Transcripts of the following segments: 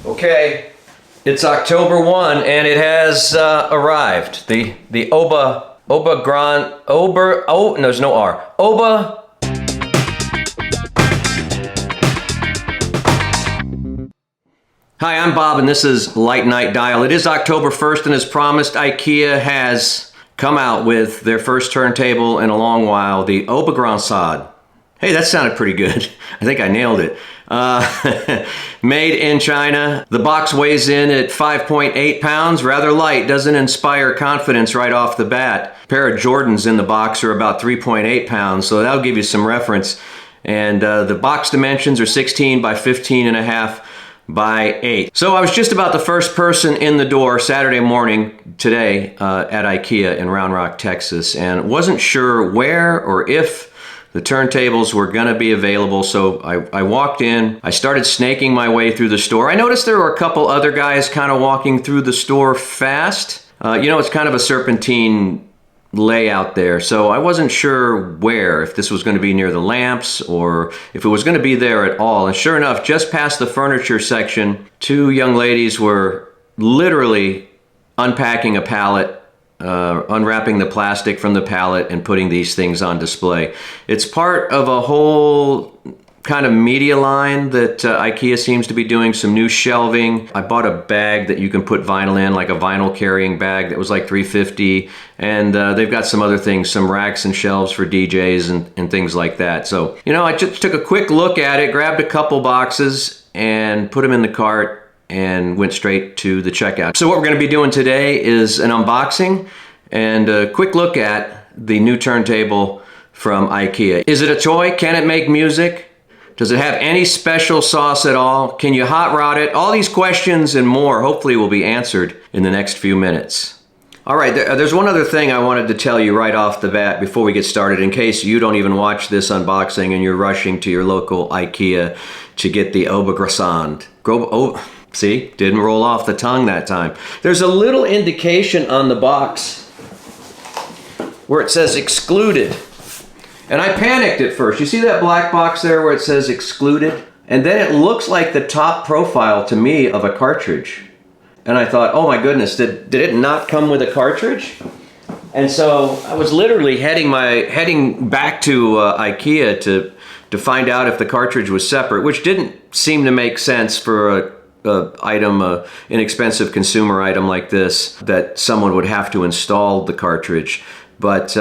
Okay, it's October 1 and it has arrived. The Oba Grand, oh, no, there's no R. Oba. Hi, I'm Bob and this is Light Night Dial. It is October 1st and as promised, IKEA has come out with their first turntable in a long while, the Oba Grand. Hey, that sounded pretty good. I think I nailed it. Made in China. The box weighs in at 5.8 pounds, rather light, doesn't inspire confidence right off the bat. A pair of Jordans in the box are about 3.8 pounds, so that'll give you some reference. And the box dimensions are 16 by 15 and a half by 8. So I was just about the first person in the door Saturday morning today at IKEA in Round Rock, Texas, and wasn't sure where or if the turntables were going to be available, so I walked in. I started snaking my way through the store. I noticed there were a couple other guys kind of walking through the store fast. You know, it's kind of a serpentine layout there, so I wasn't sure where, if this was going to be near the lamps or if it was going to be there at all. And sure enough, just past the furniture section, two young ladies were literally unpacking a pallet, unwrapping the plastic from the pallet and putting these things on display. It's part of a whole kind of media line that IKEA seems to be doing, some new shelving. I bought a bag that you can put vinyl in, like a vinyl carrying bag that was like $3.50, and they've got some other things, some racks and shelves for DJs and things like that. So, you know, I just took a quick look at it, grabbed a couple boxes and put them in the cart and went straight to the checkout. So what we're going to be doing today is an unboxing and a quick look at the new turntable from IKEA. Is it a toy? Can it make music? Does it have any special sauce at all? Can you hot rod it? All these questions and more hopefully will be answered in the next few minutes. All right, there's one other thing I wanted to tell you right off the bat before we get started, in case you don't even watch this unboxing and you're rushing to your local IKEA to get the Oba Grand. See, didn't roll off the tongue that time. There's a little indication on the box where it says excluded. And I panicked at first. You see that black box there where it says excluded? And then it looks like the top profile to me of a cartridge. And I thought, oh my goodness, did it not come with a cartridge? And so I was literally heading back to IKEA to find out if the cartridge was separate, which didn't seem to make sense for an inexpensive consumer item like this, that someone would have to install the cartridge. But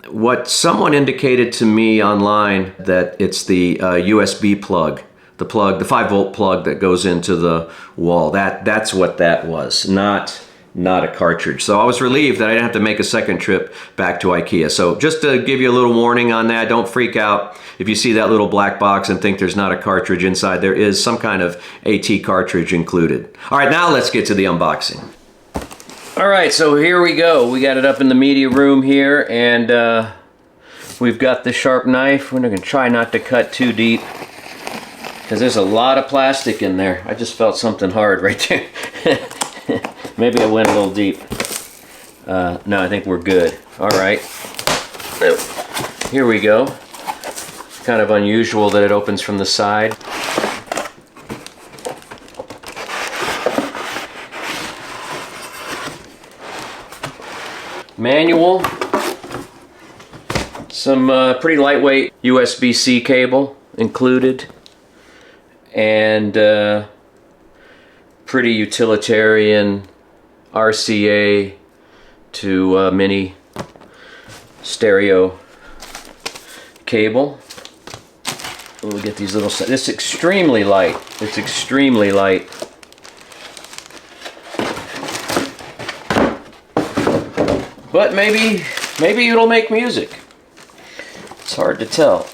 what someone indicated to me online, that it's the USB plug, the 5-volt plug that goes into the wall. That's what that was, not a cartridge. So I was relieved that I didn't have to make a second trip back to IKEA. So just to give you a little warning on that, don't freak out if you see that little black box and think there's not a cartridge inside. There is some kind of AT cartridge included. All right, now let's get to the unboxing. All right, so here we go. We got it up in the media room here, and we've got the sharp knife. We're going to try not to cut too deep because there's a lot of plastic in there. I just felt something hard right there. Maybe I went a little deep. No, I think we're good. All right. Here we go. Kind of unusual that it opens from the side. Manual. Some pretty lightweight USB-C cable included. And pretty utilitarian RCA to mini stereo cable. We'll get these little. It's extremely light. It's extremely light. But maybe it'll make music. It's hard to tell.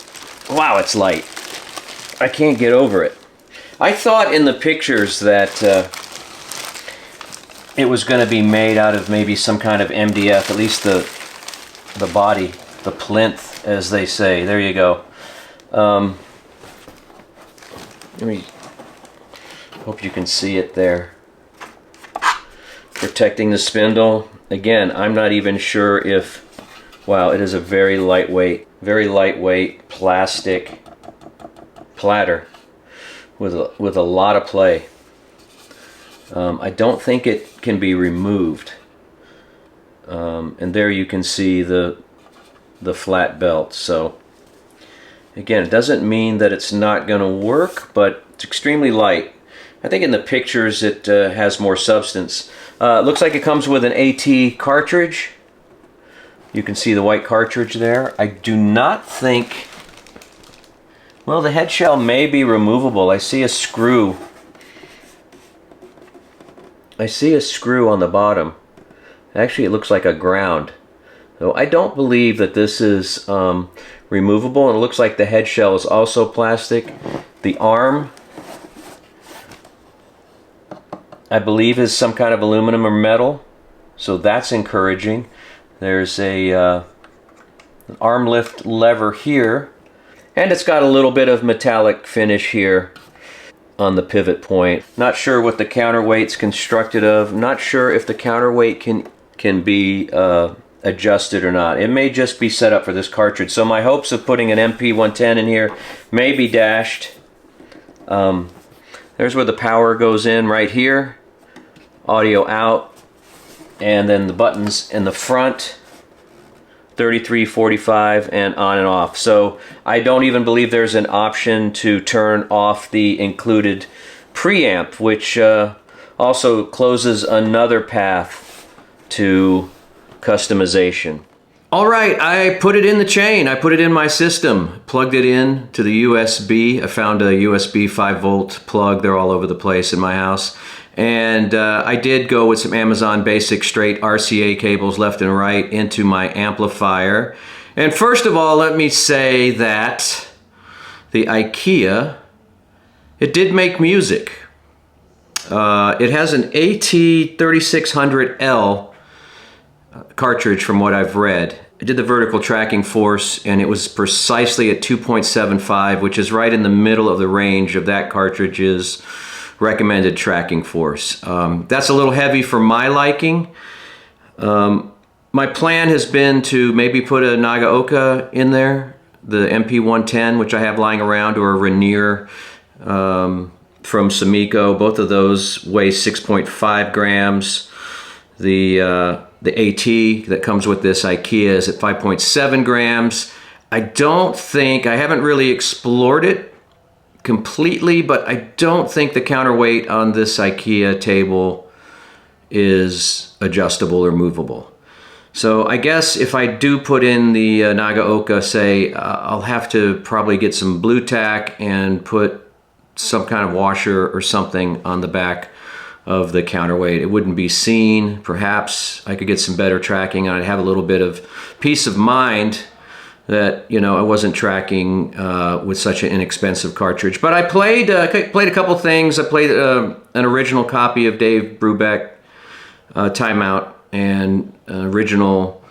Wow, it's light. I can't get over it. I thought in the pictures that it was going to be made out of maybe some kind of MDF, at least the body, the plinth, as they say. There you go. Let me hope you can see it there. Protecting the spindle. Again, I'm not even sure if, wow, it is a very lightweight plastic platter with a lot of play. I don't think it can be removed. And there you can see the flat belt. So again, it doesn't mean that it's not going to work, but it's extremely light. I think in the pictures it has more substance. It looks like it comes with an AT cartridge. You can see the white cartridge there. I do not think... Well, the head shell may be removable. I see a screw. I see a screw on the bottom. Actually, it looks like a ground. So I don't believe that this is removable. And it looks like the head shell is also plastic. The arm, I believe, is some kind of aluminum or metal. So that's encouraging. There's an arm lift lever here. And it's got a little bit of metallic finish here on the pivot point. Not sure what the counterweight's constructed of. Not sure if the counterweight can be adjusted or not. It may just be set up for this cartridge. So my hopes of putting an MP110 in here may be dashed. There's where the power goes in right here. Audio out. And then the buttons in the front. 33, 45, and on and off. So I don't even believe there's an option to turn off the included preamp, which also closes another path to customization. All right, I put it in the chain. I put it in my system, plugged it in to the USB. I found a USB 5-volt plug. They're all over the place in my house. And I did go with some Amazon Basic straight RCA cables left and right into my amplifier. And first of all, let me say that the IKEA, it did make music. It has an AT3600L cartridge from what I've read. I did the vertical tracking force and it was precisely at 2.75, which is right in the middle of the range of that cartridge's recommended tracking force. That's a little heavy for my liking. My plan has been to maybe put a Nagaoka in there, the MP110, which I have lying around, or a Rainier from Sumiko. Both of those weigh 6.5 grams. The AT that comes with this IKEA is at 5.7 grams. I haven't really explored it completely, but I don't think the counterweight on this IKEA table is adjustable or movable. So I guess if I do put in the Nagaoka, say, I'll have to probably get some blue tack and put some kind of washer or something on the back of the counterweight. It wouldn't be seen. Perhaps I could get some better tracking and I'd have a little bit of peace of mind that, you know, I wasn't tracking with such an inexpensive cartridge. But I played a couple things. I played an original copy of Dave Brubeck, Timeout, and an original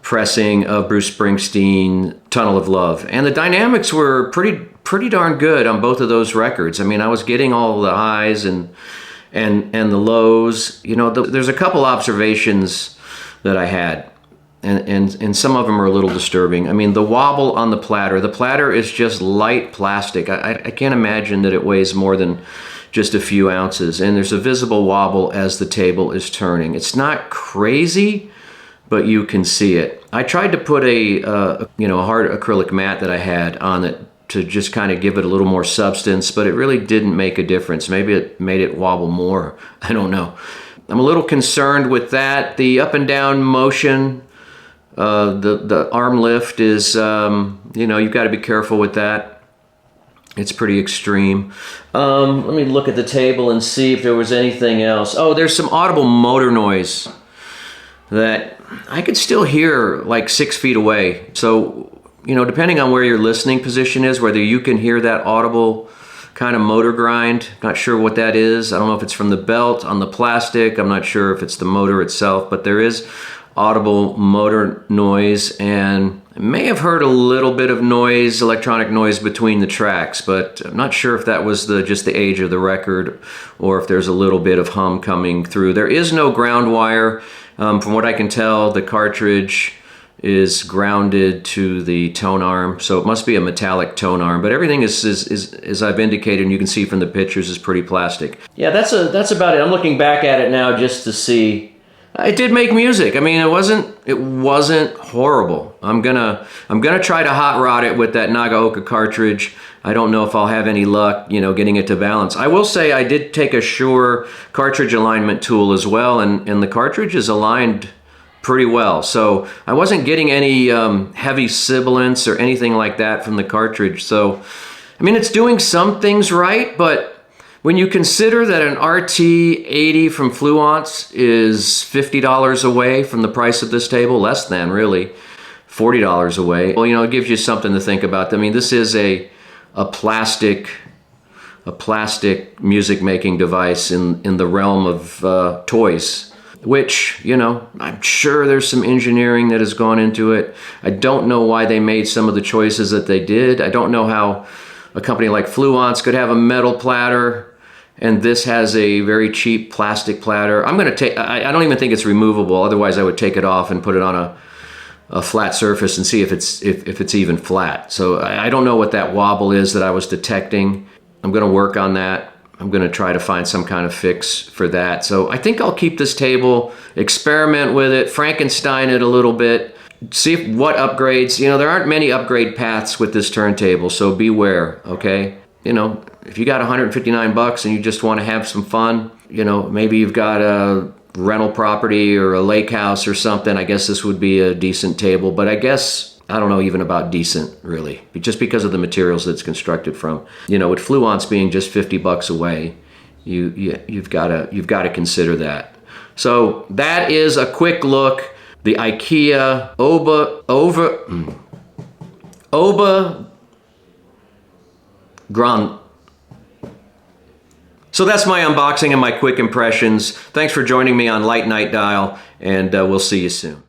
pressing of Bruce Springsteen, Tunnel of Love. And the dynamics were pretty darn good on both of those records. I mean, I was getting all the highs and the lows. You know, there's a couple observations that I had. And some of them are a little disturbing. I mean, the wobble on the platter is just light plastic. I can't imagine that it weighs more than just a few ounces. And there's a visible wobble as the table is turning. It's not crazy, but you can see it. I tried to put a hard acrylic mat that I had on it to just kind of give it a little more substance, but it really didn't make a difference. Maybe it made it wobble more. I don't know. I'm a little concerned with that. The up and down motion, the arm lift is, you've got to be careful with that. It's pretty extreme. Let me look at the table and see if there was anything else. Oh, there's some audible motor noise that I could still hear like 6 feet away. So, depending on where your listening position is, whether you can hear that audible kind of motor grind, not sure what that is. I don't know if it's from the belt on the plastic. I'm not sure if it's the motor itself, but there is audible motor noise, and I may have heard a little bit of noise, electronic noise between the tracks, but I'm not sure if that was just the age of the record or if there's a little bit of hum coming through. There is no ground wire. From what I can tell, the cartridge is grounded to the tone arm, so it must be a metallic tone arm, but everything is as I've indicated, and you can see from the pictures, is pretty plastic. Yeah, that's about it. I'm looking back at it now just to see. It did make music. I mean, it wasn't horrible. I'm gonna try to hot rod it with that Nagaoka cartridge. I don't know if I'll have any luck, you know, getting it to balance. I will say I did take a Shure cartridge alignment tool as well, and the cartridge is aligned pretty well. So I wasn't getting any heavy sibilance or anything like that from the cartridge. So, I mean, it's doing some things right, but when you consider that an RT80 from Fluence is $50 away from the price of this table, less than really, $40 away, well, you know, it gives you something to think about. I mean, this is a plastic music making device in the realm of toys, which, you know, I'm sure there's some engineering that has gone into it. I don't know why they made some of the choices that they did. I don't know how a company like Fluence could have a metal platter and this has a very cheap plastic platter. I'm gonna take, I don't even think it's removable, otherwise I would take it off and put it on a flat surface and see if it's even flat. So I don't know what that wobble is that I was detecting. I'm gonna work on that. I'm gonna try to find some kind of fix for that. So I think I'll keep this table, experiment with it, Frankenstein it a little bit, see what upgrades. You know, there aren't many upgrade paths with this turntable, so beware, okay? You know, if you got 159 bucks and you just want to have some fun, you know, maybe you've got a rental property or a lake house or something, I guess this would be a decent table. But I guess, I don't know even about decent, really, just because of the materials that it's constructed from. You know, with Fluence being just 50 bucks away, you've got to consider that. So that is a quick look. The IKEA Oba Grand. So that's my unboxing and my quick impressions. Thanks for joining me on Light Night Dial, and we'll see you soon.